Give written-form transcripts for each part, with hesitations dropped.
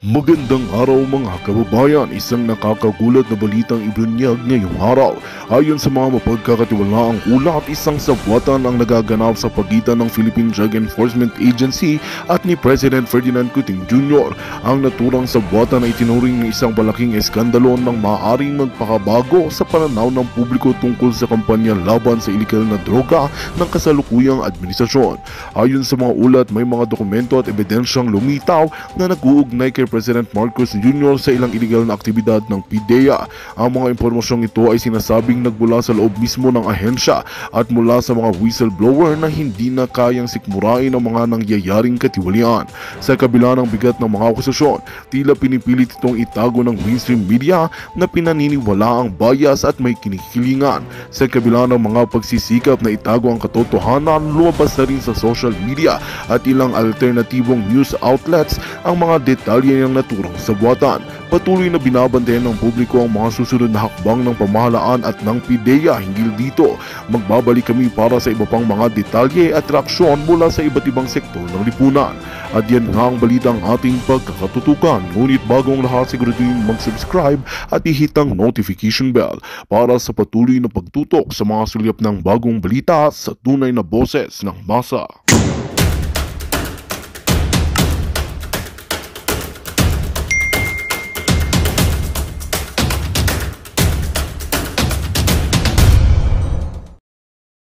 Magandang araw mga kababayan, isang nakakagulat na balitang ibinunyag ngayong araw. Ayon sa mga mapagkakatiwalaang ulat, isang sabwatan ang nagaganap sa pagitan ng Philippine Drug Enforcement Agency at ni President Ferdinand Cuting Jr. Ang naturang sabwatan ay tinuring ng isang malaking eskandalo ng maaaring magpakabago sa pananaw ng publiko tungkol sa kampanya laban sa ilegal na droga ng kasalukuyang administrasyon. Ayon sa mga ulat, may mga dokumento at ebidensyang lumitaw na nag-uugnay kay President Marcos Jr. sa ilang iligal na aktibidad ng PDEA. Ang mga impormasyong ito ay sinasabing nagmula sa loob mismo ng ahensya at mula sa mga whistleblower na hindi na kayang sikmurain ang mga nangyayaring katiwalian. Sa kabila ng bigat ng mga akusasyon, tila pinipilit itong itago ng mainstream media na pinaniniwala ang bias at may kinikilingan. Sa kabila ng mga pagsisikap na itago ang katotohanan, lumabas na rin sa social media at ilang alternatibong news outlets ang mga detalye ng naturang sabwatan. Patuloy na binabantayan ng publiko ang mga susunod na hakbang ng pamahalaan at ng PDEA hinggil dito. Magbabalik kami para sa iba pang mga detalye at reaksyon mula sa iba't ibang sektor ng lipunan. At yan nga ang balitang ating pagkakatutukan. Ngunit bagong lahat, siguraduhin mag-subscribe at i-hit ang notification bell para sa patuloy na pagtutok sa mga sulyap ng bagong balita sa tunay na boses ng masa.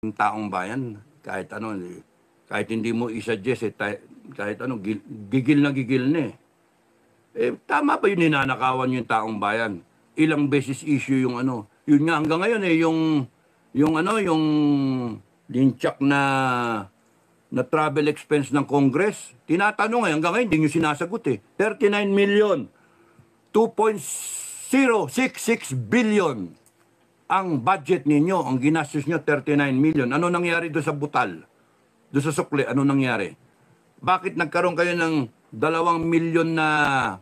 Taong bayan, kahit ano, kahit hindi mo i-suggest, kahit ano, gigil na tama ba yun, ninanakawan yung taong bayan? Ilang beses issue yung ano, yun nga hanggang ngayon yung linchak na travel expense ng Congress, tinatanong hanggang ngayon, hindi nyo sinasagot 39 million, 2.066 billion. Ang budget ninyo, ang ginastos nyo, 39 million. Ano nangyari doon sa butal? Doon sa sukli, ano nangyari? Bakit nagkaroon kayo ng 2 milyon na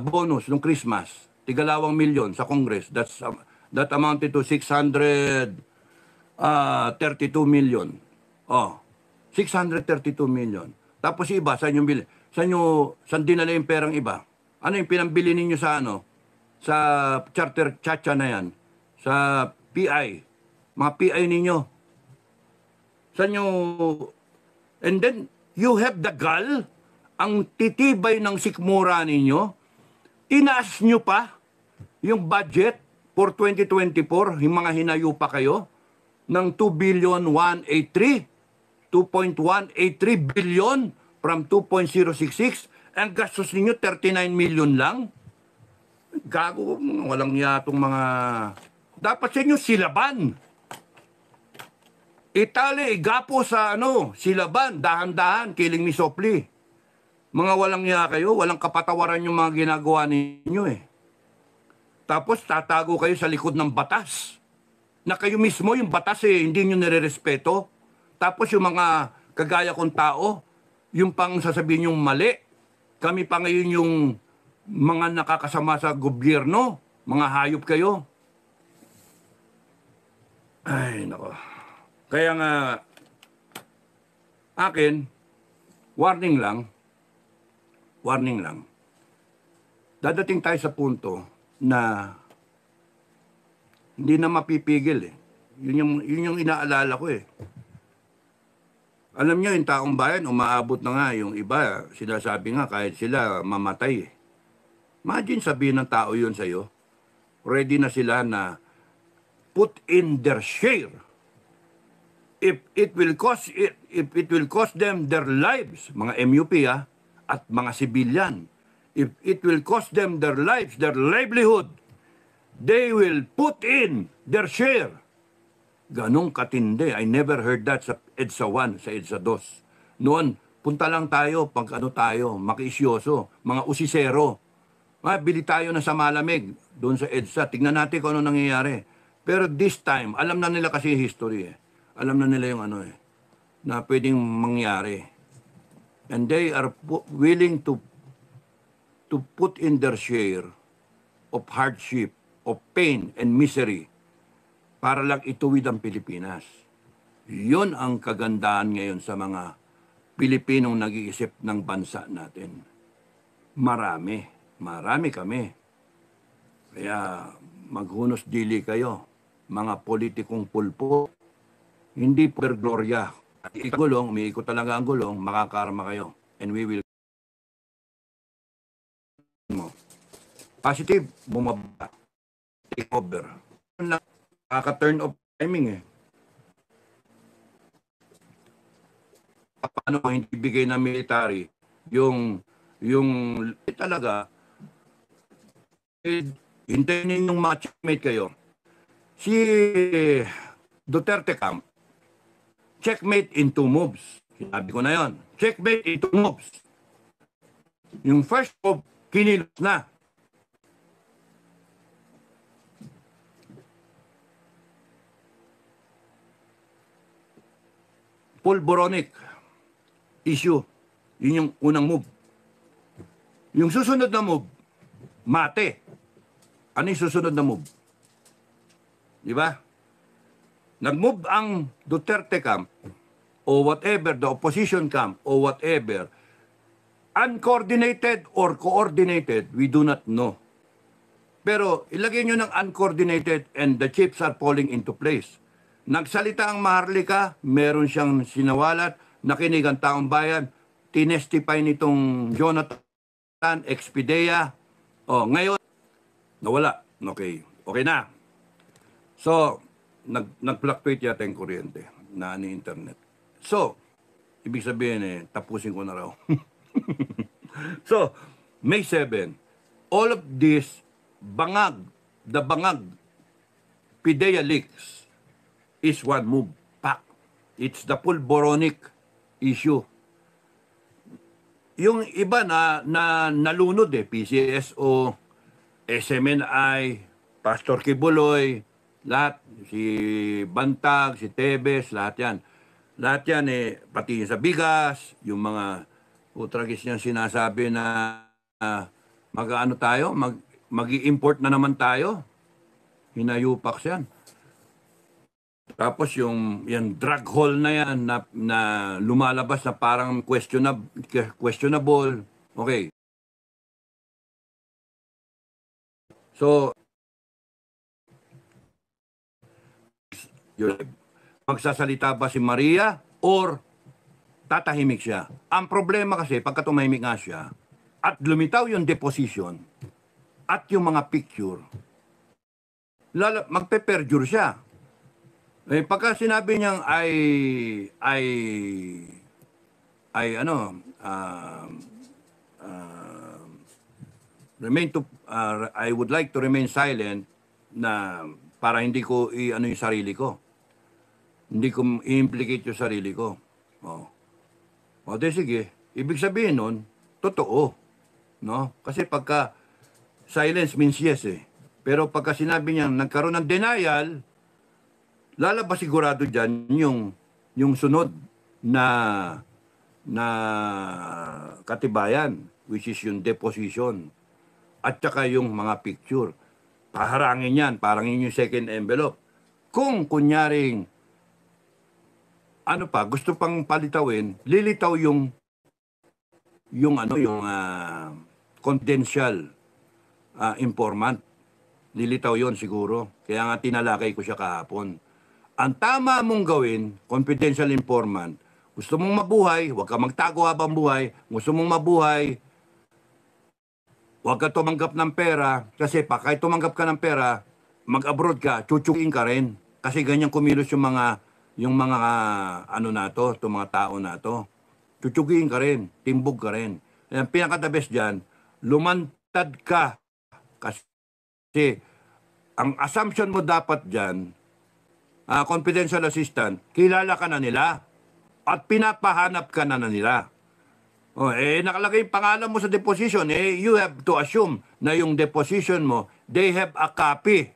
bonus nung Christmas? 2 milyon sa Congress. That amounted to 632 million. Oh, 632 million. Tapos iba, saan yung bili? Saan dinala yung perang iba? Ano yung pinambili ninyo sa sa charter chacha na yan, sa PI, mga PI ninyo. And then, you have the gall, ang titibay ng sikmura ninyo, tinaas nyo pa yung budget for 2024, yung mga hinayo pa kayo, ng 2.183 billion from 2.066, ang gastos ninyo 39 million lang. Gago, walang yatong mga... Dapat sa inyo silaban. Itali, igapo sa silaban, dahan-dahan, kiling ni Sopli. Mga walang ya kayo, walang kapatawaran yung mga ginagawa ninyo Tapos tatago kayo sa likod ng batas. Na kayo mismo, yung batas hindi nyo nire-respeto. Tapos yung mga kagaya kong tao, yung pang sasabihin yung mali, kami pa ngayon yung mga nakakasama sa gobyerno, mga hayop kayo. Ay, nako. Kaya nga, akin, warning lang, dadating tayo sa punto na hindi na mapipigil Yun yung inaalala ko Alam nyo, yung taong bayan, umaabot na nga yung iba, sinasabi nga kahit sila mamatay Imagine sabihin ng tao yun sa'yo, ready na sila na put in their share. If it will cost them their lives, mga MUP at mga civilian, if it will cost them their lives, their livelihood, they will put in their share. Ganong katindi. I never heard that sa EDSA 1, sa EDSA 2. Noon, punta lang tayo, makiisyoso, mga usisero. Bili tayo na sa malamig doon sa EDSA. Tignan natin kung ano nangyayari. Pero this time, alam na nila kasi history Alam na nila yung na pwedeng mangyari. And they are willing to put in their share of hardship, of pain and misery para lang ituwid ang Pilipinas. Yun ang kagandahan ngayon sa mga Pilipinong nag-iisip ng bansa natin. Marami. Marami kami. Kaya maghunos dili kayo, mga politikong pulpo. Hindi per gloria. Gulong, umiikot talaga ang gulong, makakarma kayo. And we will positive, bumaba. Take over. Nakaka-turn off timing eh. Paano hindi bigay ng military yung talaga hintayin ninyong mga checkmate kayo. Si Duterte camp, checkmate in 2 moves. Sinabi ko na yon. Checkmate in 2 moves. Yung first move, kinilos na. Pulboronic issue. Yun yung unang move. Yung susunod na move, mate. Ano yung susunod na move? Di ba? Nag-move ang Duterte camp o whatever, the opposition camp o whatever, uncoordinated or coordinated, we do not know. Pero ilagay nyo ng uncoordinated and the chips are falling into place. Nagsalita ang Maharlika, meron siyang sinawalat, nakinig ang taong bayan, tinestify nitong Jonathan Expedea. Oh, ngayon, nawala. Okay. Okay na. So, nag-fluctuate yata yung kuryente na ni internet. So, ibig sabihin tapusin ko na raw. So, May 7, all of this the bangag, PIDEA leaks is one move. Pak. It's the pulboronic issue. Yung iba na nalunod PCSO, SMNI, Pastor Kibuloy, lahat, si Bantag, si Tebes, lahat yan. Lahat yan pati sa bigas, yung mga utragis niyang sinasabi na mag-ano tayo, mag-i-import na naman tayo. Hinayupak yan. Tapos yung drug haul na yan na lumalabas na parang questionable. Okay. So, magsasalita ba si Maria or tatahimik siya? Ang problema kasi, pagka tumahimik nga siya, at lumitaw yung deposition, at yung mga picture, magpe-perjure siya. Pagka sinabi niyang I would like to remain silent na para hindi ko yung sarili ko. Hindi ko i-implicate yung sarili ko. O de sige, ibig sabihin nun, totoo. No? Kasi pagka silence means yes Pero pagka sinabi niya nagkaroon ng denial, lalabas sigurado dyan yung sunod na katibayan, which is yung deposition. At saka yung mga picture. Paharangin yan, parang yun yung second envelope. Kung kunyaring gusto pang palitawin, lilitaw yung confidential informant. Lilitaw yon siguro. Kaya nga tinalakay ko siya kahapon. Ang tama mong gawin, confidential informant, gusto mong mabuhay, huwag ka magtago habang buhay. Gusto mong mabuhay, huwag ka tumanggap ng pera. Kasi kahit tumanggap ka ng pera, mag-abroad ka, chuchukin ka rin. Kasi ganyan kumilos yung mga itong mga tao na to. Chuchukin ka rin, timbog ka rin. Ang pinaka-the best dyan, lumantad ka. Kasi ang assumption mo dapat dyan, confidential assistant, kilala ka na nila at pinapahanap ka na nila. Nakalagay yung pangalan mo sa deposition, you have to assume na yung deposition mo, they have a copy.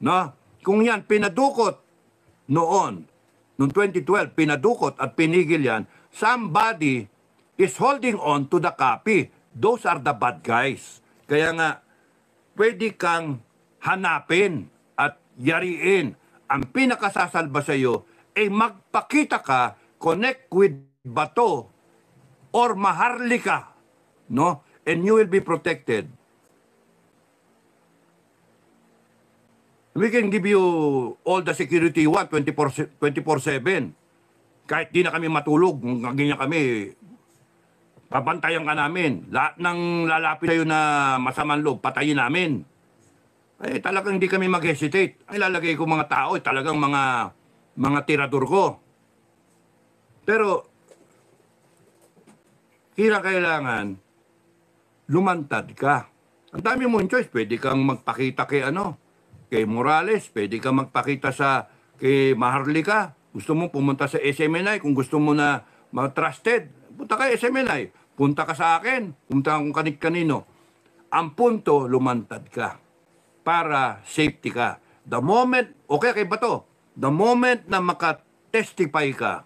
No? Kung yan, pinadukot noong 2012, pinadukot at pinigil yan, somebody is holding on to the copy. Those are the bad guys. Kaya nga, pwede kang hanapin at yariin. Ang pinakasasalba sa iyo ay magpakita ka, connect with Bato or Maharlika, no? and you will be protected. We can give you all the security you want 24/7. Kahit di na kami matulog, ganyan kami, pabantayan ka namin. Lahat ng lalapit sa'yo na masamang loob, patayin namin. Eh, talagang hindi kami mag-hesitate. Ay, lalagay ko mga tao, talagang mga tirador ko. Pero, kailangan, lumantad ka. Ang dami mong choice. Pwede kang magpakita kay Morales. Pwede kang magpakita kay Maharlika. Gusto mo pumunta sa SMNI. Kung gusto mo na trusted, punta ka SMNI. Punta ka sa akin. Punta kung kanino. Ang punto, lumantad ka. Para safety ka. The moment, okay kay Bato, the moment na makatestify ka,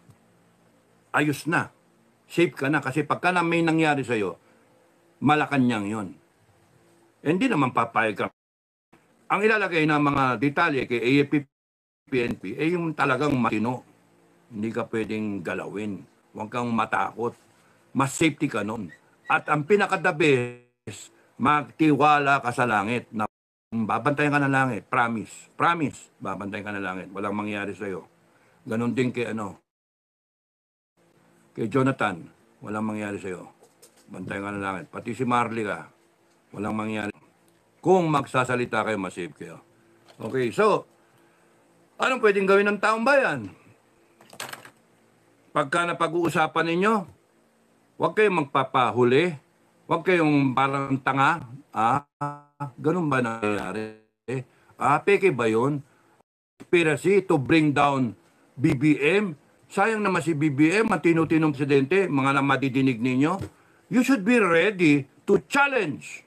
ayos na. Safe ka na. Kasi pagka na may nangyari sa'yo, Malacanang yon. Hindi naman papayag ka. Ang ilalagay na mga detalye kay AFP, PNP, yung talagang matino. Hindi ka pwedeng galawin. Huwag kang matakot. Mas safety ka nun. At ang pinaka-the best, magtiwala ka sa langit. Na babantayan ka ng langit. Promise. Promise. Babantayan ka ng langit. Walang mangyari sa'yo. Ganon din kay kay Jonathan. Walang mangyari sa'yo. Bantayan ka ng langit. Pati si Marlica. Walang mangyari. Kung magsasalita kayo, masave kayo. Okay, so, anong pwedeng gawin ng taong bayan? Pagka napag-uusapan ninyo, huwag kayong magpapahuli. Huwag kayong parang tanga. Ganun ba nangyayari? Peke ba yun? Conspiracy to bring down BBM. Sayang naman si BBM, matino-tinong presidente, mga madidinig ninyo. You should be ready to challenge.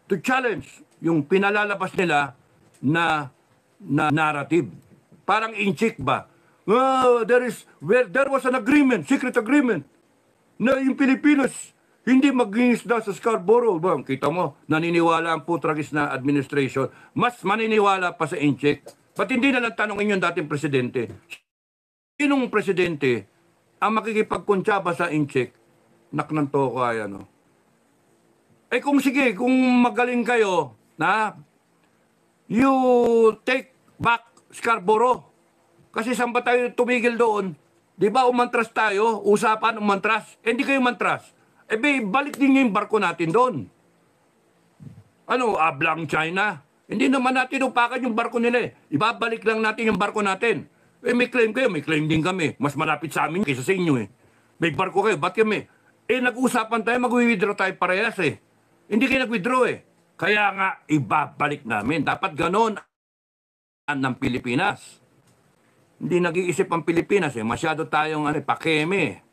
To challenge yung pinalalabas nila na narrative. Parang inchik ba? There was an agreement, secret agreement, na yung Pilipinas hindi mag-iisda sa Scarborough. Kita mo, naniniwala ang putragis na administration. Mas maniniwala pa sa inchik. Ba't hindi na lang tanongin yung dating presidente? Sinong presidente ang makikipagkuntsaba sa inchik? Naknan to ko ay kung sige, kung magaling kayo, you take back Scarborough. Kasi saan ba tayo tumigil doon? Di ba umantras tayo? Usapan, umantras. Hindi kayo umantras. Balik din yung barko natin doon. Ablang China? Hindi naman natin upakan yung barko nila. Ibabalik lang natin yung barko natin. May claim kayo, may claim din kami. Mas malapit sa amin kaysa sa inyo May barko kayo, ba't kami? Nag-usapan tayo, mag-withdraw tayo parehas Hindi kayo nag-withdraw Kaya nga, ibabalik namin. Dapat ganon ng Pilipinas. Hindi nag-iisip ang Pilipinas Masyado tayong pakeme.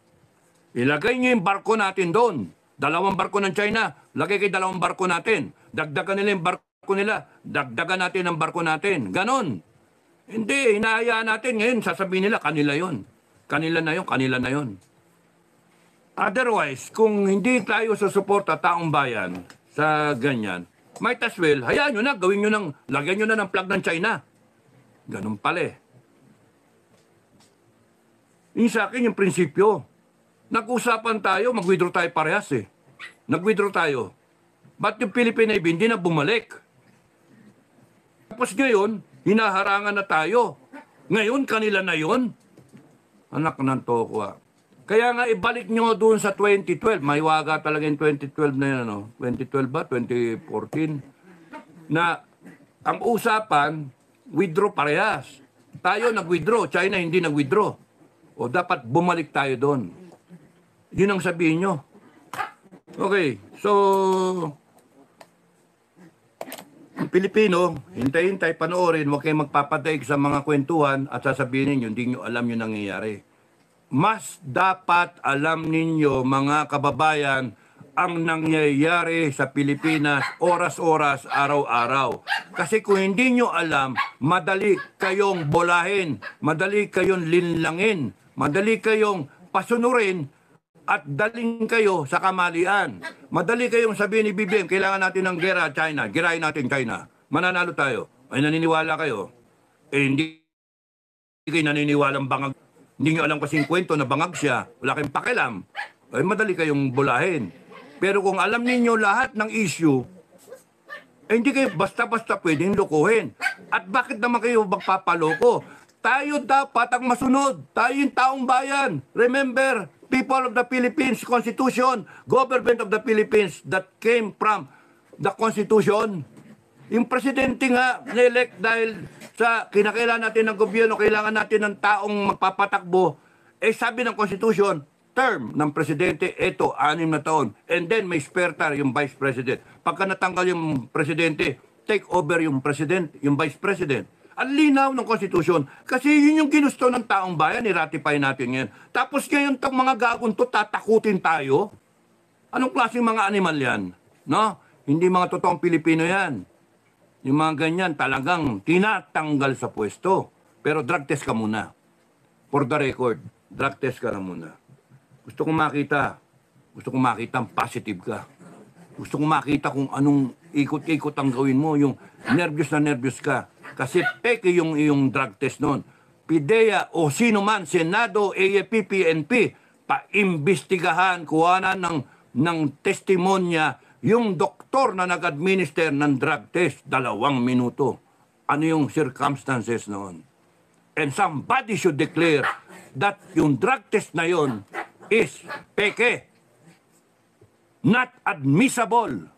Ilagay nyo yung barko natin doon. 2 barko ng China, lagay kay 2 barko natin. Dagdagan nila yung barko nila, dagdagan natin ang barko natin. Ganon. Hindi, hinahayaan natin. Ngayon, sasabihin nila, kanila yon. Kanila na yon, kanila na yon. Otherwise, kung hindi tayo susuporta taong bayan sa ganyan, might as well, hayaan nyo na, gawin nyo lagyan nyo na ng flag ng China. Ganon pala Yung sa akin, yung prinsipyo. Nag-usapan tayo, mag-withdraw tayo parehas Nag-withdraw tayo. Ba't yung Philippine Navy hindi na bumalik? Tapos ngayon, hinaharangan na tayo. Ngayon, kanila na yon. Anak ng toko Kaya nga, ibalik nyo doon sa 2012. May waga talaga yung 2012 na yun, 2012 ba? 2014? Na, ang usapan, withdraw parehas. Tayo nag-withdraw, China hindi nag-withdraw. O dapat bumalik tayo doon. Yun ang sabihin nyo. Okay, so, Pilipino, hintay-hintay, panoorin, huwag kayong magpapadaig sa mga kwentuhan at sasabihin ninyo, hindi nyo alam yung nangyayari. Mas dapat alam ninyo, mga kababayan, ang nangyayari sa Pilipinas oras-oras, araw-araw. Kasi kung hindi nyo alam, madali kayong bolahin, madali kayong linlangin, madali kayong pasunurin, at daling kayo sa kamalian. Madali kayong sabihin ni BBM, kailangan natin ng gera China. Girahin natin China. Mananalo tayo. Ay naniniwala kayo. Hindi kayo naniniwalang bangag. Hindi nyo alam kasing kwento na bangag siya. Wala kayong pakialam. Ay madali kayong bulahin. Pero kung alam ninyo lahat ng issue, hindi kayo basta-basta pwedeng lokohin. At bakit naman kayo magpapaloko? Tayo dapat ang masunod. Tayo yung taong bayan. Remember, people of the Philippines, Constitution, government of the Philippines that came from the Constitution. Yung presidente nga, na-elect dahil sa kinakailangan natin ng gobyerno, kailangan natin ng taong magpapatakbo, sabi ng Constitution, term ng presidente, ito, 6 na taon. And then may spare tire yung vice president. Pagka natanggal yung presidente, take over yung president, yung vice president. Ang linaw ng Constitution. Kasi yun yung ginusto ng taong bayan, i-ratify natin yan. Tapos ngayon, itong mga gagawin to, tatakutin tayo. Anong klaseng mga animal yan? No? Hindi mga totoong Pilipino yan. Yung mga ganyan, talagang tinatanggal sa pwesto. Pero drug test ka muna. For the record, drug test ka na muna. Gusto kong makita ang positive ka. Gusto kong makita kung anong ikot-ikot ang gawin mo, yung nervyos na nervyos ka. Kasi peke yung drug test noon. PIDEA o sino man, Senado, AFP, PNP, paimbestigahan, kuhanan ng testimonya yung doktor na nag-administer ng drug test, 2 minuto. Ano yung circumstances noon? And somebody should declare that yung drug test na yon is peke, not admissible.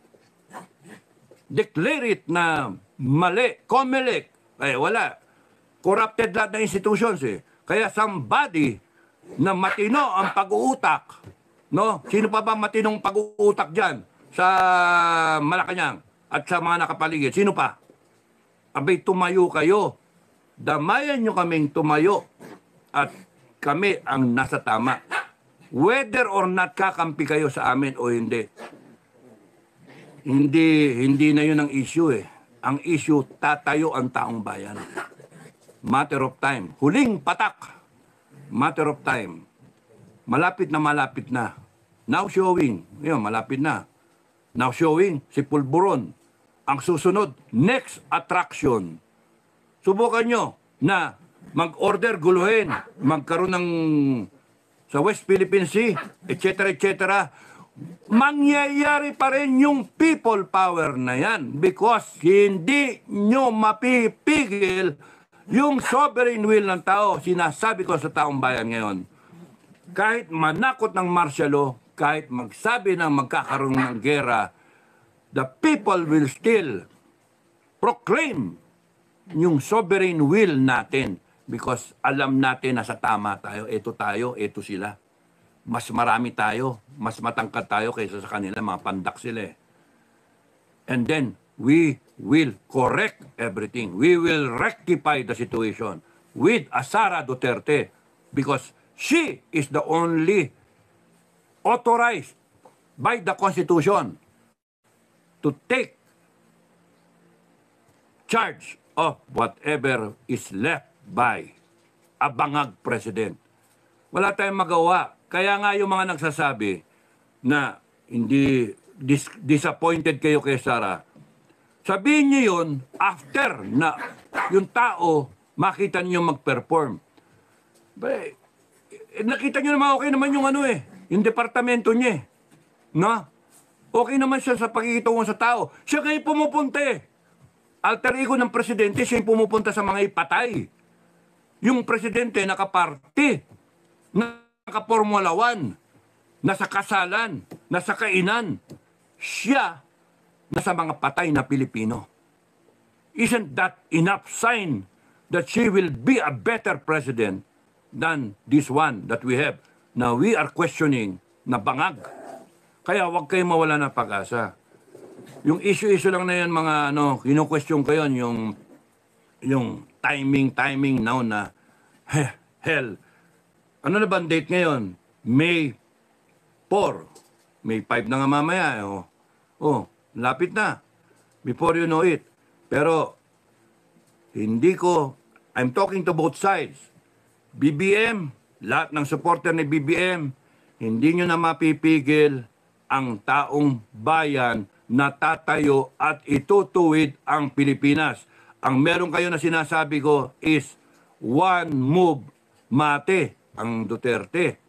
Declare it na mali, COMELEC, wala. Corrupted lahat ng institutions Kaya somebody na matino ang pag-uutak, no? Sino pa ba matinong pag-uutak dyan sa Malacanang at sa mga nakapaligid? Sino pa? Abay, tumayo kayo. Damayan nyo kaming tumayo at kami ang nasa tama. Whether or not kakampi kayo sa amin o hindi. Hindi na yun ang issue Ang issue, tatayo ang taong bayan. Matter of time. Huling patak. Matter of time. Malapit na malapit na. Now showing. Yun, malapit na. Now showing, si Pulburon. Ang susunod, next attraction. Subukan nyo na mag-order guluhin, magkaroon ng sa West Philippine Sea, etc., etc., mangyayari pa rin yung people power na yan because hindi nyo mapipigil yung sovereign will ng tao. Sinasabi ko sa taong bayan ngayon, kahit manakot ng martial law, kahit magsabi na magkakaroon ng gera, the people will still proclaim yung sovereign will natin because alam natin na sa tama tayo, ito sila. Mas marami tayo, mas matangkad tayo kaysa sa kanila, mga pandak sila And then, we will correct everything. We will rectify the situation with Sara Duterte because she is the only authorized by the Constitution to take charge of whatever is left by a bangag president. Wala tayong magawa. Kaya nga yung mga nagsasabi na hindi disappointed kayo kay Sara, sabihin niyo yun after na yung tao makita niyo mag-perform. Nakita niyo naman okay naman yung yung departamento niya. No? Okay naman siya sa pagkikitungo sa tao. Siya kayo pumupunta Alter ego ng presidente, siya yung pumupunta sa mga ipatay. Yung presidente nakaparty, naka-Formula 1, nasa kasalan, nasa kainan. Siya nasa mga patay na Pilipino. Isn't that enough sign that she will be a better president than this one that we have? Now we are questioning na bangag. Kaya huwag kayong mawala ng pag-asa. Yung issue lang na yan, mga kinu-question ko yun, yung timing now na, hell, ano na ba ang date ngayon? May 4. May 5 na nga mamaya. Lapit na. Before you know it. Pero, I'm talking to both sides. BBM, lahat ng supporter ni BBM, hindi nyo na mapipigil ang taong bayan na tatayo at itutuwid ang Pilipinas. Ang meron kayo na sinasabi ko is one move mate ang Duterte.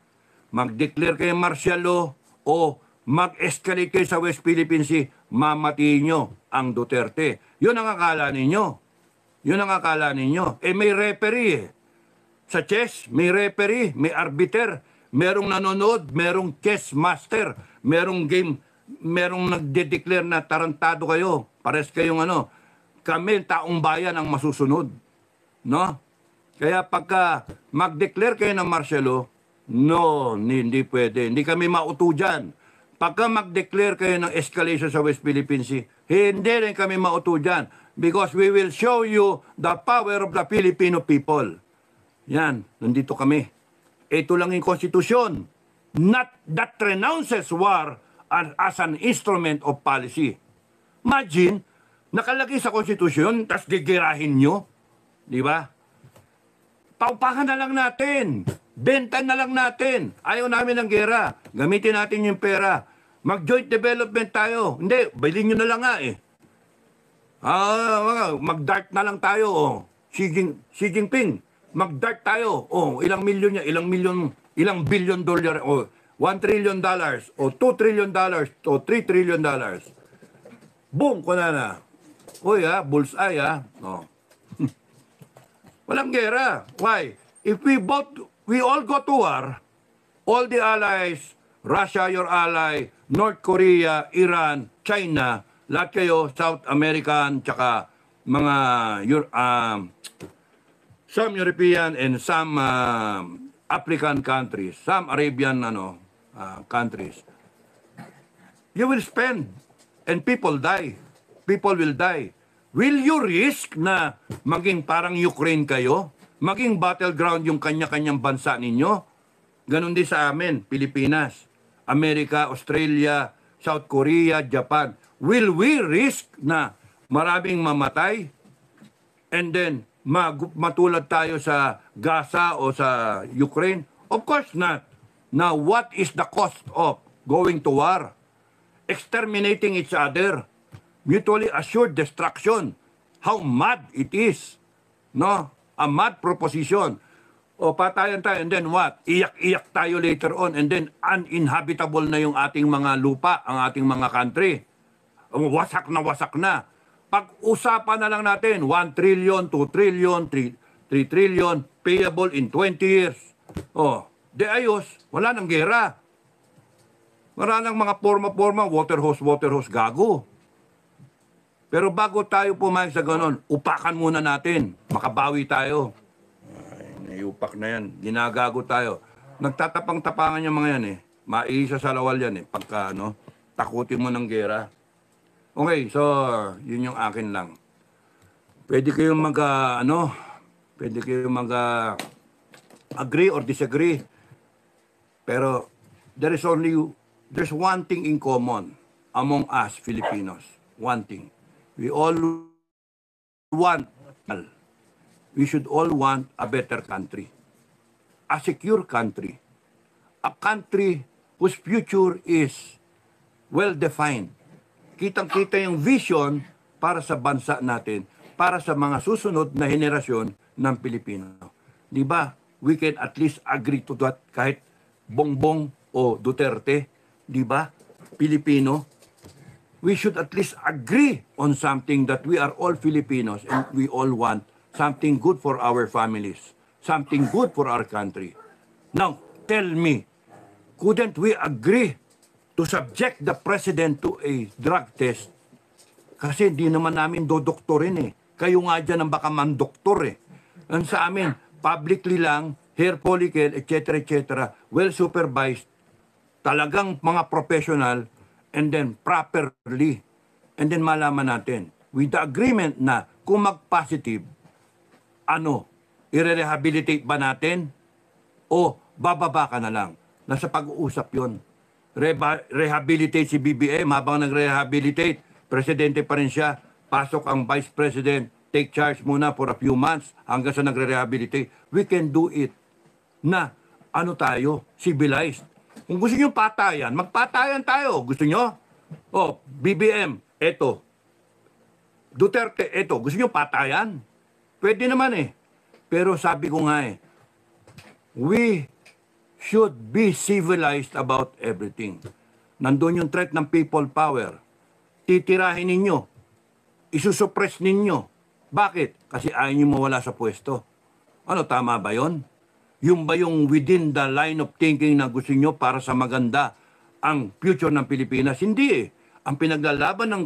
Mag-declare kayo martial law o mag-escalate kayo sa West Philippine Sea, mamatiin nyo ang Duterte. Yun ang akala ninyo. Yun ang akala ninyo. Eh may referee eh. Sa chess, may referee, may arbiter, merong nanonood, merong chess master, merong game, merong nagde-declare na tarantado kayo. Pares kayong ano, kami, taong bayan ang masusunod. No? Kaya pagka mag-declare kayo ng martial law, no, hindi pwede. Hindi kami mauto dyan. Pagka mag-declare kayo ng escalation sa West Philippine Sea, hindi rin kami mauto dyan. Because we will show you the power of the Filipino people. Yan, nandito kami. Ito lang yung konstitusyon. Not that renounces war as an instrument of policy. Imagine, nakalagay sa konstitusyon, tas gigirahin nyo. Di ba? Paupahan na lang natin. Benta na lang natin. Ayaw namin ng gera. Gamitin natin yung pera. Mag-joint development tayo. Hindi, bilhin nyo na lang nga eh. Mag-dart na lang tayo. Oh. Xi Jinping, mag-dart tayo. Oh, ilang milyon niya, ilang billion dollar. Oh, $1 trillion, o $2 trillion, o $3 trillion. Boom, kuna na. Uy bullseye Oh. Walang gera. Why? If we all go to war, all the allies, Russia, your ally, North Korea, Iran, China, lahat kayo, South American, tsaka mga some European and some African countries, some Arabian countries. You will spend and people die. People will die. Will you risk na maging parang Ukraine kayo? Maging battleground yung kanya-kanyang bansa ninyo? Ganon din sa amin, Pilipinas, Amerika, Australia, South Korea, Japan. Will we risk na maraming mamatay? And then, matulad tayo sa Gaza o sa Ukraine? Of course not. Now, what is the cost of going to war? Exterminating each other. Mutually assured destruction. How mad it is. No? A mad proposition. O patayan tayo, and then what? Iyak-iyak tayo later on, and then uninhabitable na yung ating mga lupa, ang ating mga country. Wasak na. Pag-usapan na lang natin, 1 trillion, 2 trillion, 3 trillion, payable in 20 years. O, de ayos, wala nang gera. Wala nang mga forma-forma, water hose, gago. Pero bago tayo pumayag sa ganon, upakan muna natin. Makabawi tayo. Ay, naiupak na yan. Ginagago tayo. Nagtatapang-tapangan yung mga yan eh. Maisa sa lawal yan eh. Pagka takutin mo ng gera. Okay, so yun yung akin lang. Pwede kayong pwede kayong agree or disagree. Pero there's one thing in common among us Filipinos. One thing. We should all want a better country. A secure country. A country whose future is well-defined. Kitang-kita yung vision para sa bansa natin, para sa mga susunod na henerasyon ng Pilipino. Di ba? We can at least agree to that kahit Bongbong o Duterte, di ba? Pilipino. We should at least agree on something that we are all Filipinos and we all want something good for our families, something good for our country. Now, tell me, couldn't we agree to subject the president to a drug test? Kasi di naman namin dodoktorin eh. Kayo nga dyan ang baka mandoktor eh. Ang sa amin, publicly lang, hair follicle, etc., etc., well supervised, talagang mga professional, and then properly, and then malaman natin, with the agreement na kung mag-positive, i-rehabilitate ba natin? O bababa ka na lang? Nasa pag-uusap yun. Rehabilitate si BBM, habang nag-rehabilitate, presidente pa rin siya, pasok ang vice president, take charge muna for a few months hanggang sa nagre-rehabilitate. We can do it na tayo, civilized. Kung gusto nyo patayan, magpatayan tayo. Gusto nyo? BBM, eto. Duterte, eto. Gusto nyo patayan? Pwede naman eh. Pero sabi ko nga eh, we should be civilized about everything. nandun yung threat ng people power. Titirahin ninyo. Isusuppress ninyo. Bakit? Kasi ayaw nyo mawala sa pwesto. Ano, tama ba yon? Yung ba yung within the line of thinking na gusto nyo para sa maganda ang future ng Pilipinas? Hindi eh. Ang pinaglalaban ng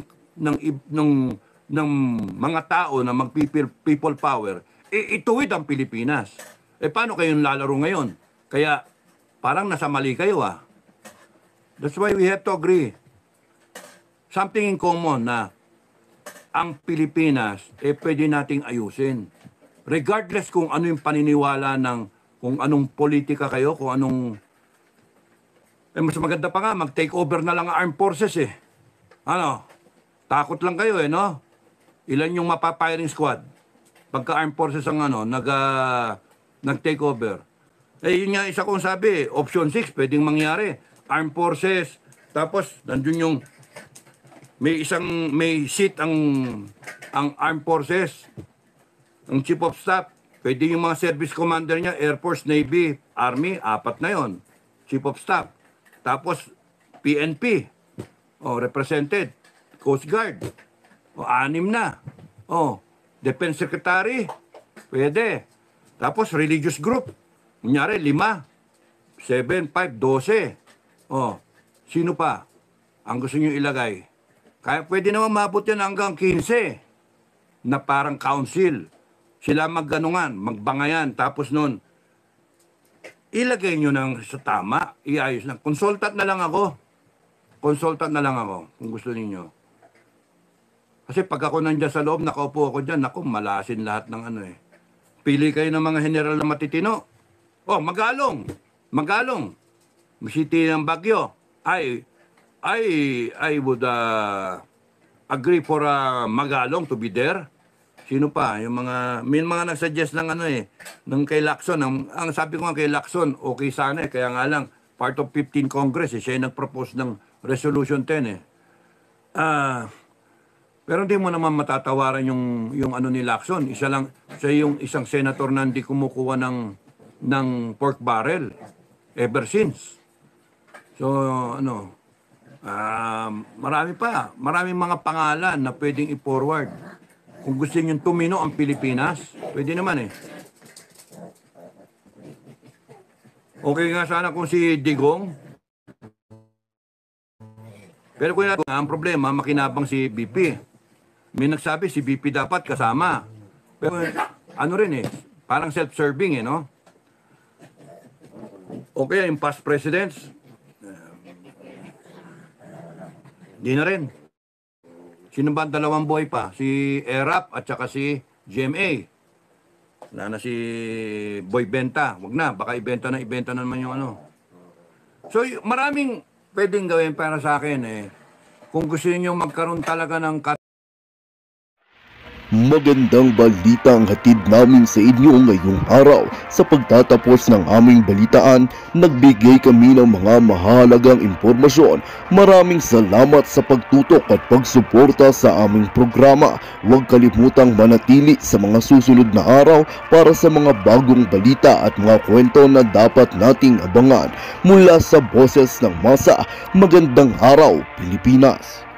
mga tao na mag-people power, ituwid ang Pilipinas. Paano kayong lalaro ngayon? Kaya parang nasa mali kayo ah. That's why we have to agree. Something in common na ang Pilipinas, pwede nating ayusin. Regardless kung ano yung paniniwala ng, kung anong politika kayo, kung anong, mas maganda pa nga, mag-take over na lang ang armed forces eh. Ano? Takot lang kayo eh, no? Ilan yung mapapiring squad? Pagka armed forces ang nag-take over. Yun nga isa kong sabi, option 6, pwedeng mangyari. Armed forces, tapos nandun yung may seat ang armed forces, ang chief of staff, pwede yung mga service commander niya, Air Force, Navy, Army, 4 na yon, chief of staff. Tapos PNP, represented, Coast Guard, 6 na. Defense Secretary, pwede. Tapos religious group, kunyari 5, 7, 5, 12. Sino pa ang gusto nyo ilagay? Kaya pwede naman maabot yan hanggang 15 na parang council. Sila magganungan, magbangayan. Tapos nun, ilagay nyo nang sa tama, iayos lang. Consultant na lang ako. Kung gusto niyo. Kasi pag ako nandiyan sa loob, nakaupo ako dyan, malasin lahat ng ano eh. Pili kayo ng mga general na matitino. Magalong. City ng Baguio. I would agree for Magalong to be there. Sino pa? May mga nagsuggest ng ng kay Lacson. Ang sabi ko nga kay Lacson, okay sana eh. Kaya nga lang, part of 15 Congress siya yung nag-propose ng Resolution 10 eh. Pero hindi mo naman matatawaran yung ano ni Lacson. Siya yung isang senator na hindi kumukuha ng pork barrel ever since. So, maraming mga pangalan na pwedeng i-forward. Kung gusto nyo tumino ang Pilipinas, pwede naman eh. Okay nga sana kung si Digong. Pero kung ang problema, makinabang si BP. May nagsabi si BP dapat kasama. Pero ano rin eh, parang self-serving eh, no? Okay, yung past presidents, di na rin. Sino ba ang dalawang boy pa? Si ERAP at saka si GMA. Wala na si Boy Benta. Wag na, baka ibenta na naman yung ano. So, maraming pwedeng gawin para sa akin eh. Kung gusto niyo magkaroon talaga ng Magandang balita ang hatid namin sa inyo ngayong araw. Sa pagtatapos ng aming balitaan, nagbigay kami ng mga mahalagang impormasyon. Maraming salamat sa pagtutok at pagsuporta sa aming programa. Huwag kalimutang manatili sa mga susunod na araw para sa mga bagong balita at mga kwento na dapat nating abangan. Mula sa Boses ng Masa, magandang araw Pilipinas!